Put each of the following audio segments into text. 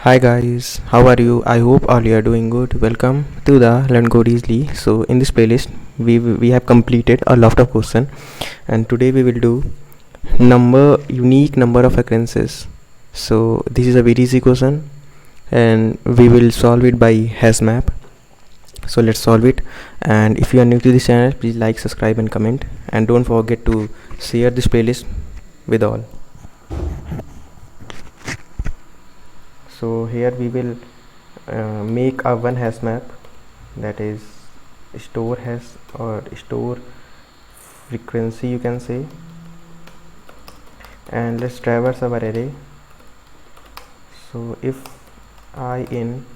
Hi guys, how are you? I hope all you are doing good. Welcome to the Learn Code Easily. So in this playlist we have completed a lot of question, and today we will do unique number of occurrences. So this is a very easy question and we will solve it by hash map. So let's solve it. And if you are new to this channel, please like, subscribe and comment, and don't forget to share this playlist with all. So here we will make a one hash map, that is store hash or store frequency you can say, and let's traverse our array. So if I in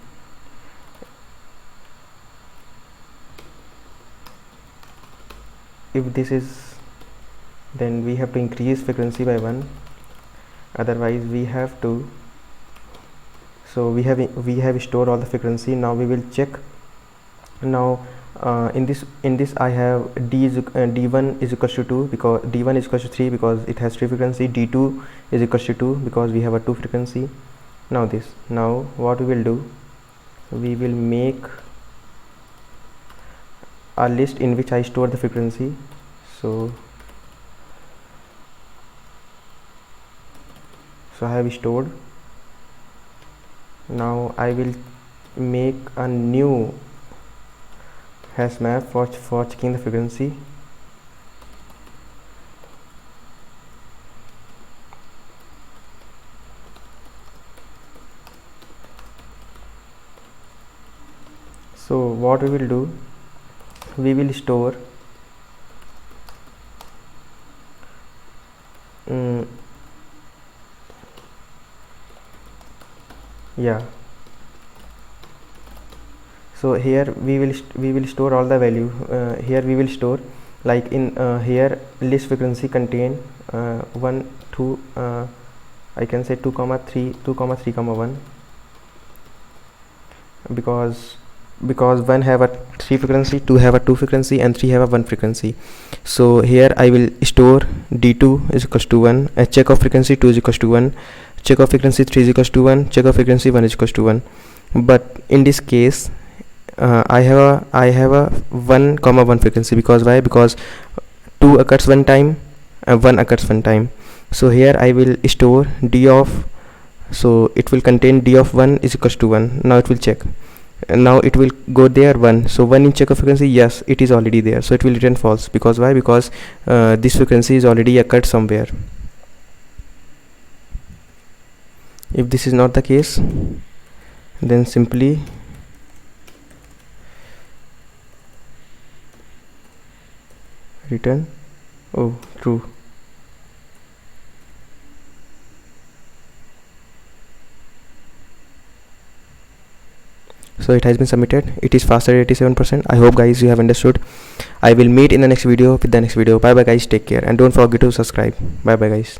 if this is, then we have to increase frequency by 1, otherwise we have to. So we have stored all the frequency. Now we will check. Now in this I have d1 is equals to 2 because d1 is equals to 3 because it has 3 frequency. d2 is equals to 2 because we have a 2 frequency. Now what we will do, we will make a list in which I store the frequency. So I have stored. Now I will make a new hash map for checking the frequency. So what we will do, we will store so here we will store all the value. Here we will store, like in here list frequency contain 1 2 I can say 2 comma 3 comma 1, because 1 have a 3 frequency, 2 have a 2 frequency and 3 have a 1 frequency. So here I will store d2 is equals to 1, a check of frequency 2 is equals to 1, check of frequency 3 is equals to 1, check of frequency 1 is equals to 1. But in this case I have a 1 comma 1 frequency, because why? Because 2 occurs one time and 1 occurs one time. So here I will store d of, so it will contain d of 1 is equals to 1. Now it will check, and now it will go there 1. So 1 in check of frequency, yes, it is already there, so it will return false. Because why? Because this frequency is already occurred somewhere. If this is not the case, then simply return true. So it has been submitted. It is faster at 87%. I hope guys you have understood. I will meet in the next video with the next video. Bye bye guys, take care, and don't forget to subscribe. Bye bye guys.